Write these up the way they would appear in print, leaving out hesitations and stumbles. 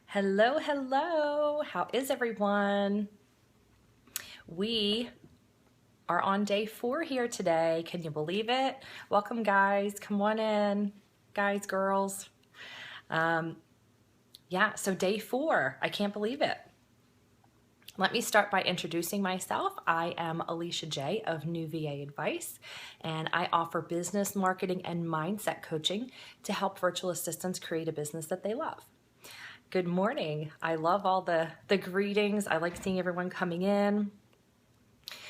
Hello, hello. How is everyone? We are on day 4 here today. Can you believe it? Welcome, guys. Come on in, guys, girls. So day 4. I can't believe it. Let me start by introducing myself. I am Alicia J. of New VA Advice, and I offer business, marketing, and mindset coaching to help virtual assistants create a business that they love. Good morning. I love all the greetings. I like seeing everyone coming in.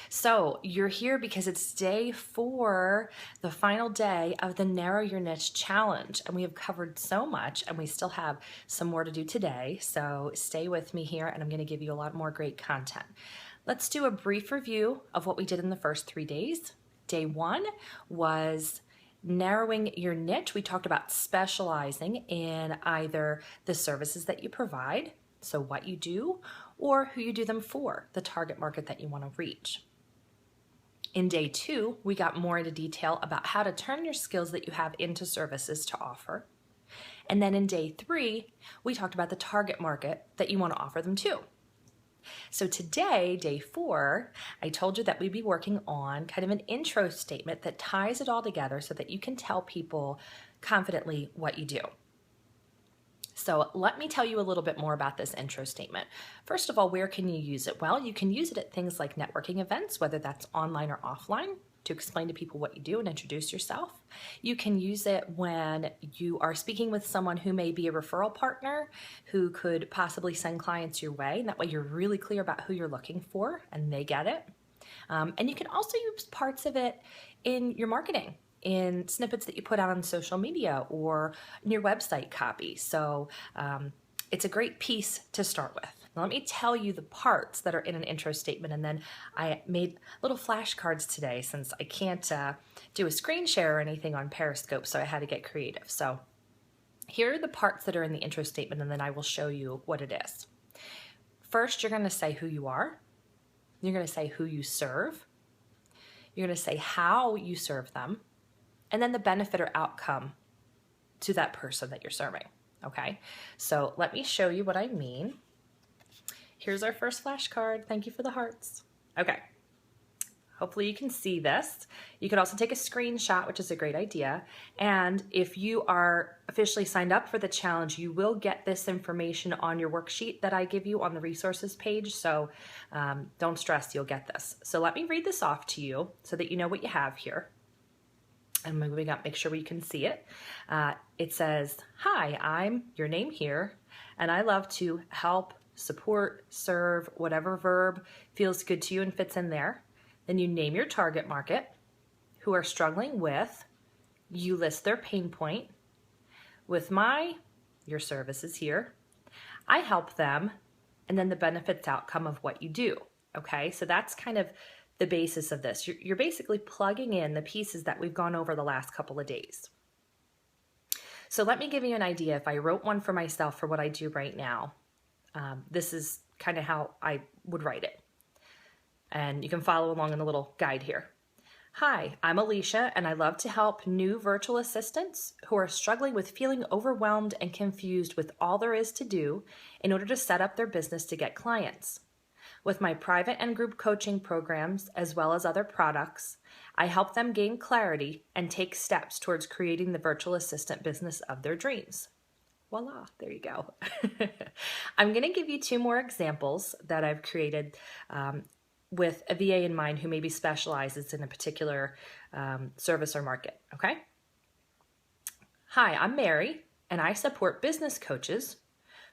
So you're here because it's day 4, the final day of the Narrow Your Niche Challenge. And we have covered so much and we still have some more to do today. So stay with me here and I'm going to give you a lot more great content. Let's do a brief review of what we did in the first 3 days. Day 1 was narrowing your niche. We talked about specializing in either the services that you provide, so what you do, or who you do them for, the target market that you want to reach. In day 2, we got more into detail about how to turn your skills that you have into services to offer. And then in day 3, we talked about the target market that you want to offer them to. So today, day 4, I told you that we'd be working on kind of an intro statement that ties it all together so that you can tell people confidently what you do. So let me tell you a little bit more about this intro statement. First of all, where can you use it? Well, you can use it at things like networking events, whether that's online or offline, to explain to people what you do and introduce yourself. You can use it when you are speaking with someone who may be a referral partner who could possibly send clients your way. And that way you're really clear about who you're looking for and they get it. And you can also use parts of it in your marketing, in snippets that you put out on social media or in your website copy. So it's a great piece to start with. Now, let me tell you the parts that are in an intro statement, and then I made little flashcards today since I can't do a screen share or anything on Periscope, so I had to get creative. So here are the parts that are in the intro statement, and then I will show you what it is. First, you're going to say who you are. You're going to say who you serve. You're going to say how you serve them, and then the benefit or outcome to that person that you're serving. Okay, so let me show you what I mean. Here's our first flashcard. Thank you for the hearts. Okay, hopefully you can see this. You could also take a screenshot, which is a great idea. And if you are officially signed up for the challenge, you will get this information on your worksheet that I give you on the resources page. So don't stress, you'll get this. So let me read this off to you so that you know what you have here. I'm moving up, make sure we can see it. It says, hi, I'm your name here, and I love to help, support, serve, whatever verb feels good to you and fits in there. Then you name your target market, who are struggling with, you list their pain point. With your services here, I help them, and then the benefits outcome of what you do. Okay, so that's kind of the basis of this. You're basically plugging in the pieces that we've gone over the last couple of days. So let me give you an idea. If I wrote one for myself for what I do right now, this is kind of how I would write it. And you can follow along in the little guide here. Hi, I'm Alicia, and I love to help new virtual assistants who are struggling with feeling overwhelmed and confused with all there is to do in order to set up their business to get clients. With my private and group coaching programs, as well as other products, I help them gain clarity and take steps towards creating the virtual assistant business of their dreams. Voila, there you go. I'm going to give you 2 more examples that I've created with a VA in mind who maybe specializes in a particular service or market, okay? Hi, I'm Mary, and I support business coaches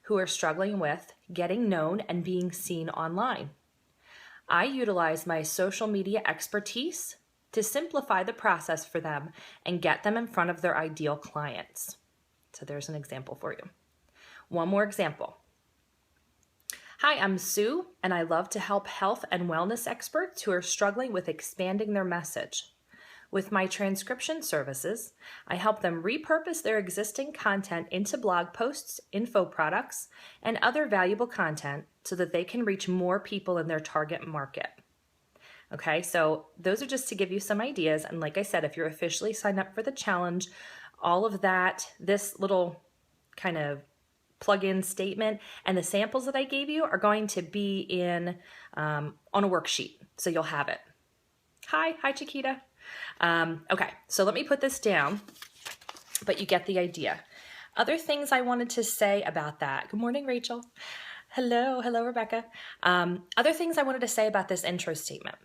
who are struggling with getting known and being seen online. I utilize my social media expertise to simplify the process for them and get them in front of their ideal clients. So there's an example for you. One more example. Hi, I'm Sue, and I love to help health and wellness experts who are struggling with expanding their message. With my transcription services, I help them repurpose their existing content into blog posts, info products, and other valuable content so that they can reach more people in their target market. Okay, so those are just to give you some ideas. And like I said, if you're officially signed up for the challenge, all of that, this little kind of plug-in statement, and the samples that I gave you are going to be in on a worksheet, so you'll have it. Hi Chiquita. Okay, so let me put this down, but you get the idea. Other things I wanted to say about that. Good morning, Rachel. Hello, Rebecca. Other things I wanted to say about this intro statement.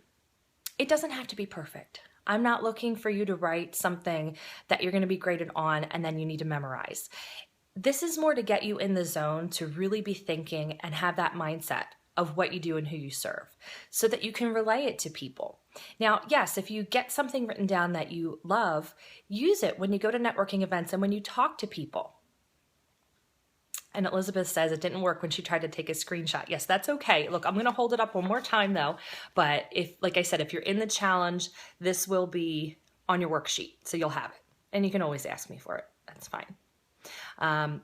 It doesn't have to be perfect. I'm not looking for you to write something that you're going to be graded on and then you need to memorize. This is more to get you in the zone to really be thinking and have that mindset of what you do and who you serve so that you can relay it to people. Now, yes, if you get something written down that you love, use it when you go to networking events and when you talk to people. And Elizabeth says it didn't work when she tried to take a screenshot. Yes, that's okay. Look, I'm going to hold it up one more time though. But if, like I said, if you're in the challenge, this will be on your worksheet. So you'll have it. And you can always ask me for it. That's fine.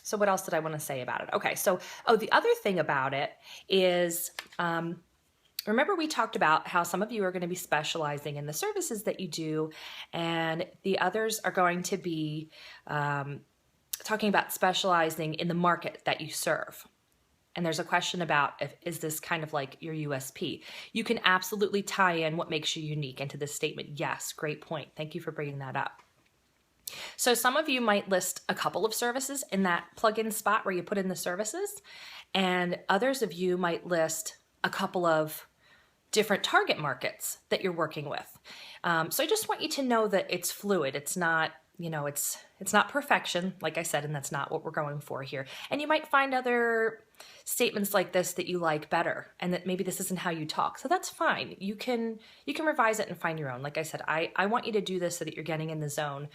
So what else did I want to say about it? Okay, so, the other thing about it is, remember we talked about how some of you are going to be specializing in the services that you do, and the others are going to be talking about specializing in the market that you serve. And there's a question about is this kind of like your USP? You can absolutely tie in what makes you unique into this statement. Yes, great point. Thank you for bringing that up. So some of you might list a couple of services in that plug-in spot where you put in the services, and others of you might list a couple of different target markets that you're working with. So I just want you to know that it's fluid. It's not, it's not perfection, like I said, and that's not what we're going for here. And you might find other statements like this that you like better, and that maybe this isn't how you talk. So that's fine. You can revise it and find your own. Like I said, I want you to do this so that you're getting in the zone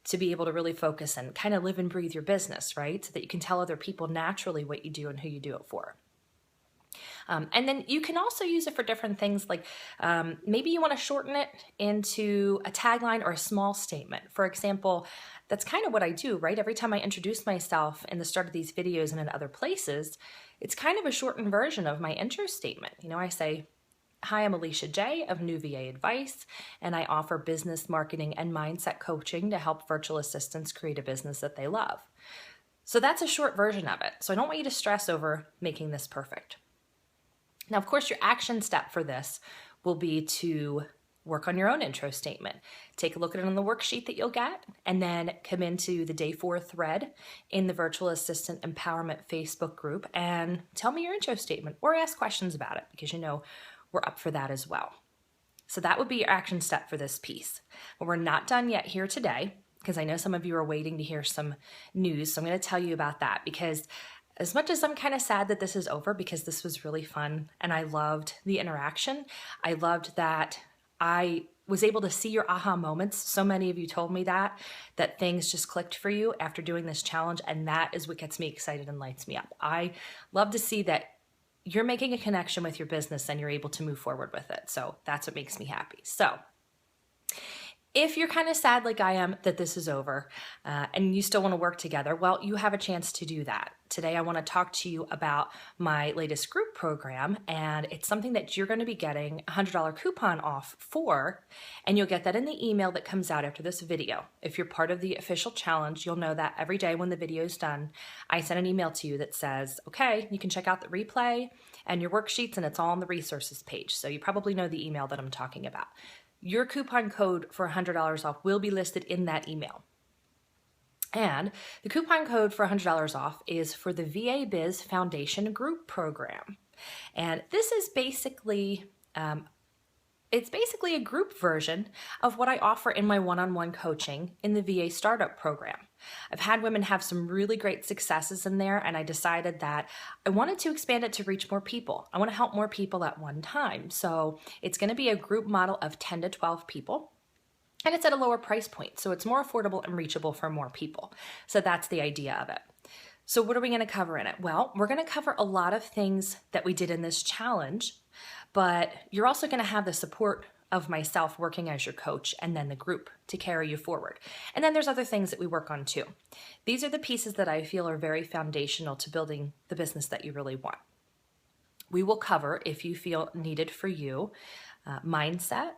to be able to really focus and kind of live and breathe your business, right? So that you can tell other people naturally what you do and who you do it for. And then you can also use it for different things, like maybe you want to shorten it into a tagline or a small statement. For example, that's kind of what I do, right? Every time I introduce myself in the start of these videos and in other places, it's kind of a shortened version of my intro statement. I say, hi, I'm Alicia J of New VA Advice, and I offer business marketing and mindset coaching to help virtual assistants create a business that they love. So that's a short version of it. So I don't want you to stress over making this perfect. Now, of course, your action step for this will be to work on your own intro statement. Take a look at it on the worksheet that you'll get, and then come into the day 4 thread in the Virtual Assistant Empowerment Facebook group and tell me your intro statement or ask questions about it, because we're up for that as well. So that would be your action step for this piece. But we're not done yet here today, because I know some of you are waiting to hear some news. So I'm going to tell you about that, because as much as I'm kind of sad that this is over, because this was really fun and I loved the interaction, I loved that I was able to see your aha moments. So many of you told me that things just clicked for you after doing this challenge, and that is what gets me excited and lights me up. I love to see that you're making a connection with your business and you're able to move forward with it. So that's what makes me happy. So if you're kind of sad like I am that this is over and you still want to work together, well, you have a chance to do that. Today I want to talk to you about my latest group program, and it's something that you're going to be getting a $100 coupon off for, and you'll get that in the email that comes out after this video. If you're part of the official challenge, you'll know that every day when the video is done, I send an email to you that says, okay, you can check out the replay and your worksheets, and it's all on the resources page. So you probably know the email that I'm talking about. Your coupon code for $100 off will be listed in that email. And the coupon code for $100 off is for the VA Biz Foundation Group Program. And this is basically, it's basically a group version of what I offer in my one-on-one coaching in the VA Startup Program. I've had women have some really great successes in there, and I decided that I wanted to expand it to reach more people. I want to help more people at one time. So it's going to be a group model of 10 to 12 people. And it's at a lower price point, so it's more affordable and reachable for more people. So that's the idea of it. So what are we going to cover in it? Well, we're going to cover a lot of things that we did in this challenge, but you're also going to have the support of myself working as your coach, and then the group to carry you forward. And then there's other things that we work on too. These are the pieces that I feel are very foundational to building the business that you really want. We will cover, if you feel needed for you, mindset,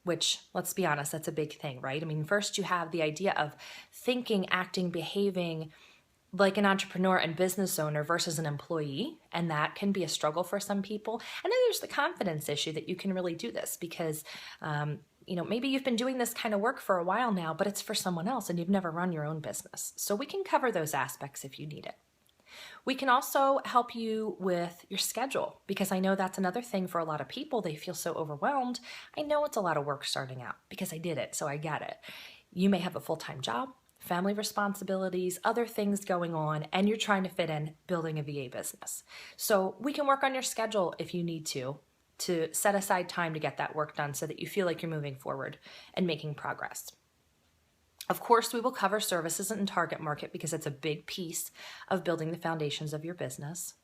which, let's be honest, that's a big thing, right? I mean, first you have the idea of thinking, acting, behaving like an entrepreneur and business owner versus an employee, and that can be a struggle for some people. And then there's the confidence issue that you can really do this because maybe you've been doing this kind of work for a while now, but it's for someone else and you've never run your own business. So we can cover those aspects if you need it. We can also help you with your schedule because I know that's another thing for a lot of people. They feel so overwhelmed. I know it's a lot of work starting out because I did it, so I get it. You may have a full-time job, family responsibilities, other things going on, and you're trying to fit in building a VA business. So we can work on your schedule if you need to set aside time to get that work done so that you feel like you're moving forward and making progress. Of course, we will cover services and target market because it's a big piece of building the foundations of your business.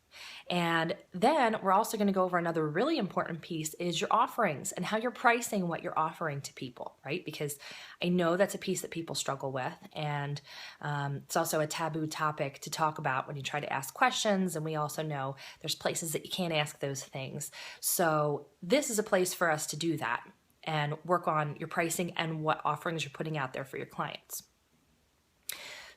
And then we're also going to go over another really important piece is your offerings and how you're pricing what you're offering to people, right? Because I know that's a piece that people struggle with. And it's also a taboo topic to talk about when you try to ask questions. And we also know there's places that you can't ask those things. So this is a place for us to do that and work on your pricing and what offerings you're putting out there for your clients.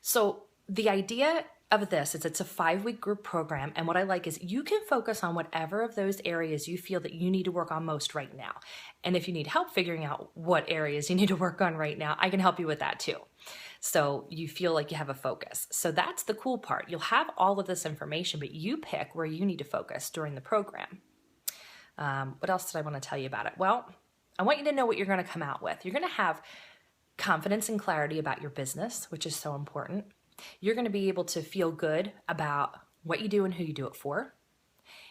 So the idea of this is it's a 5-week group program, and what I like is you can focus on whatever of those areas you feel that you need to work on most right now. And if you need help figuring out what areas you need to work on right now, I can help you with that too. So you feel like you have a focus. So that's the cool part. You'll have all of this information, but you pick where you need to focus during the program. What else did I want to tell you about it? Well, I want you to know what you're going to come out with. You're going to have confidence and clarity about your business, which is so important. You're going to be able to feel good about what you do and who you do it for.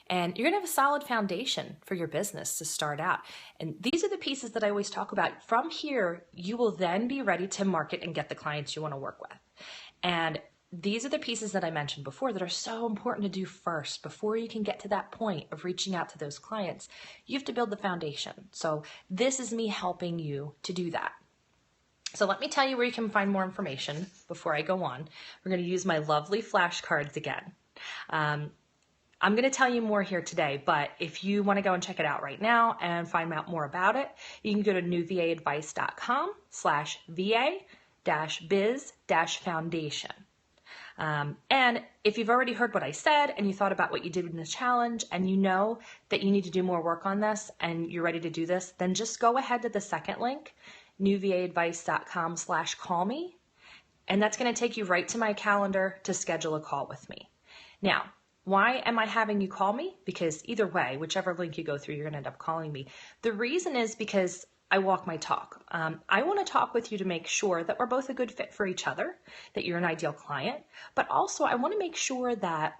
And you're going to have a solid foundation for your business to start out. And these are the pieces that I always talk about. From here, you will then be ready to market and get the clients you want to work with. And these are the pieces that I mentioned before that are so important to do first. Before you can get to that point of reaching out to those clients, you have to build the foundation. So this is me helping you to do that. So let me tell you where you can find more information before I go on. We're going to use my lovely flashcards again. I'm going to tell you more here today, but if you want to go and check it out right now and find out more about it, you can go to newvaadvice.com/va-biz-foundation. And if you've already heard what I said and you thought about what you did in the challenge and you know that you need to do more work on this and you're ready to do this, then just go ahead to the second link, newvaadvice.com/call-me, and that's going to take you right to my calendar to schedule a call with me. Now, why am I having you call me? Because either way, whichever link you go through, you're going to end up calling me. The reason is because I walk my talk. I want to talk with you to make sure that we're both a good fit for each other, that you're an ideal client, but also I want to make sure that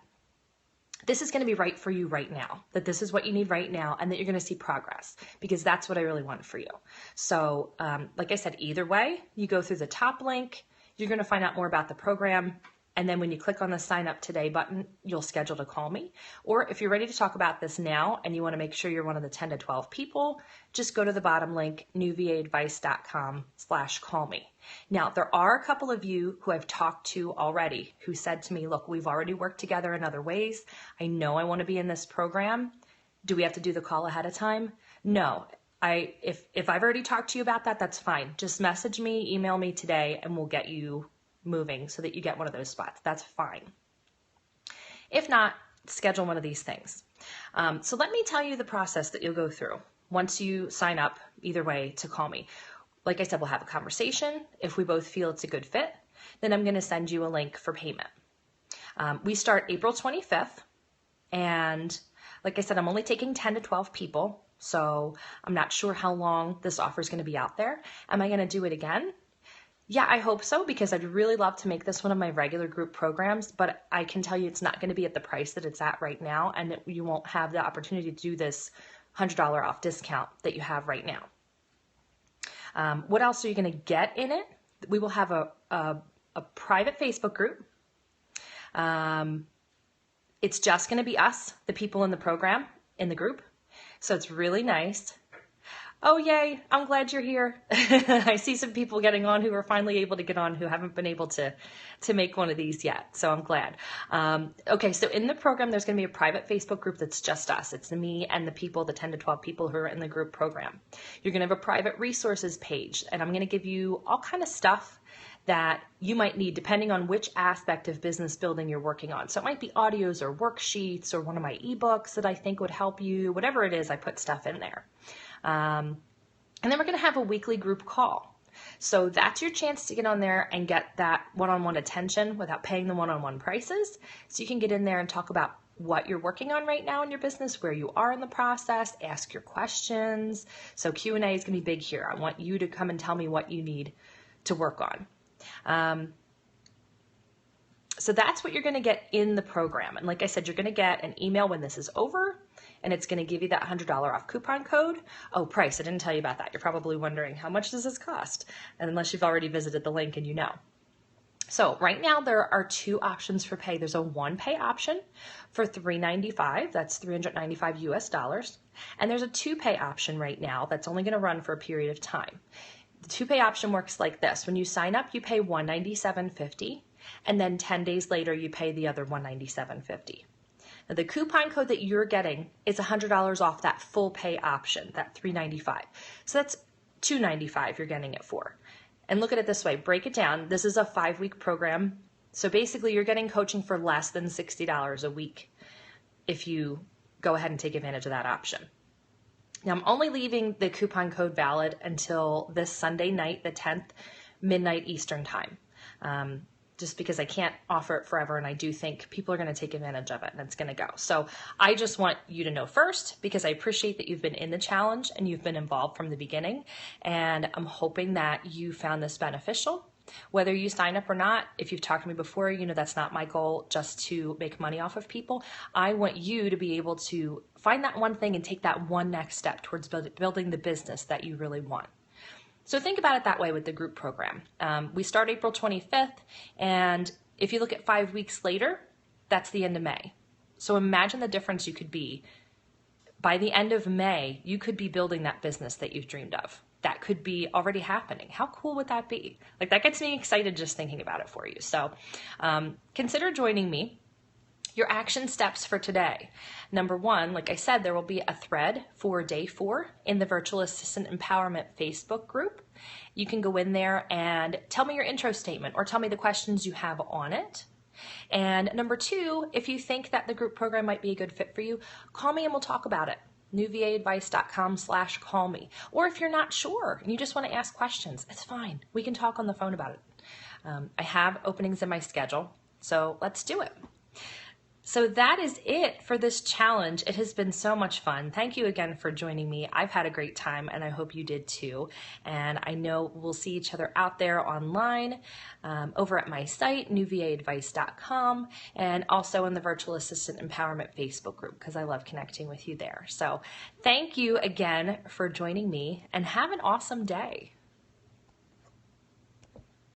this is going to be right for you right now, that this is what you need right now, and that you're going to see progress, because that's what I really want for you. So like I said, either way, you go through the top link, you're going to find out more about the program. And then when you click on the sign up today button, you'll schedule to call me. Or if you're ready to talk about this now and you want to make sure you're one of the 10 to 12 people, just go to the bottom link, newvaadvice.com/call-me. Now, there are a couple of you who I've talked to already who said to me, look, we've already worked together in other ways. I know I want to be in this program. Do we have to do the call ahead of time? No. If I've already talked to you about that, that's fine. Just message me, email me today, and we'll get you moving so that you get one of those spots. That's fine. If not, schedule one of these things. So let me tell you the process that you'll go through once you sign up either way to call me. Like I said, we'll have a conversation. If we both feel it's a good fit, then I'm going to send you a link for payment. We start April 25th. And like I said, I'm only taking 10 to 12 people. So I'm not sure how long this offer is going to be out there. Am I going to do it again? Yeah, I hope so, because I'd really love to make this one of my regular group programs, but I can tell you it's not going to be at the price that it's at right now, and that you won't have the opportunity to do this $100 off discount that you have right now. What else are you going to get in it? We will have a private Facebook group. It's just going to be us, the people in the program, in the group, so it's really nice. Oh, yay, I'm glad you're here. I see some people getting on who are finally able to get on who haven't been able to make one of these yet, so I'm glad. Okay, so in the program, there's going to be a private Facebook group that's just us. It's me and the people, the 10 to 12 people who are in the group program. You're going to have a private resources page, and I'm going to give you all kind of stuff that you might need depending on which aspect of business building you're working on. So it might be audios or worksheets or one of my ebooks that I think would help you. Whatever it is, I put stuff in there. And then we're going to have a weekly group call. So that's your chance to get on there and get that one-on-one attention without paying the one-on-one prices. So you can get in there and talk about what you're working on right now in your business, where you are in the process, ask your questions. So Q&A is going to be big here. I want you to come and tell me what you need to work on. So that's what you're going to get in the program. And like I said, you're going to get an email when this is over, and it's going to give you that $100 off coupon code. Oh, price, I didn't tell you about that. You're probably wondering, how much does this cost? And unless you've already visited the link and you know. So right now there are two options for pay. There's a one pay option for $395. That's $395 US. And there's a two pay option right now that's only going to run for a period of time. The two pay option works like this. When you sign up, you pay $197.50, and then 10 days later you pay the other $197.50. Now the coupon code that you're getting is $100 off that full pay option, that $395. So that's $295 you're getting it for. And look at it this way, break it down. This is a 5-week program. So basically you're getting coaching for less than $60 a week if you go ahead and take advantage of that option. Now I'm only leaving the coupon code valid until this Sunday night, the 10th, midnight Eastern time. Just because I can't offer it forever, and I do think people are going to take advantage of it and it's going to go. So I just want you to know first, because I appreciate that you've been in the challenge and you've been involved from the beginning, and I'm hoping that you found this beneficial. Whether you sign up or not, if you've talked to me before, you know that's not my goal, just to make money off of people. I want you to be able to find that one thing and take that one next step towards building the business that you really want. So think about it that way with the group program. We start April 25th, and if you look at 5 weeks later, that's the end of May. So imagine the difference you could be. By the end of May, you could be building that business that you've dreamed of. That could be already happening. How cool would that be? Like, that gets me excited just thinking about it for you. So consider joining me. Your action steps for today. Number one, like I said, there will be a thread for day 4 in the Virtual Assistant Empowerment Facebook group. You can go in there and tell me your intro statement or tell me the questions you have on it. And number 2, if you think that the group program might be a good fit for you, call me and we'll talk about it. newvaadvice.com/call me. Or if you're not sure and you just want to ask questions, it's fine. We can talk on the phone about it. I have openings in my schedule, so let's do it. So that is it for this challenge. It has been so much fun. Thank you again for joining me. I've had a great time, and I hope you did too. And I know we'll see each other out there online, over at my site, newvaadvice.com, and also in the Virtual Assistant Empowerment Facebook group, because I love connecting with you there. So thank you again for joining me, and have an awesome day.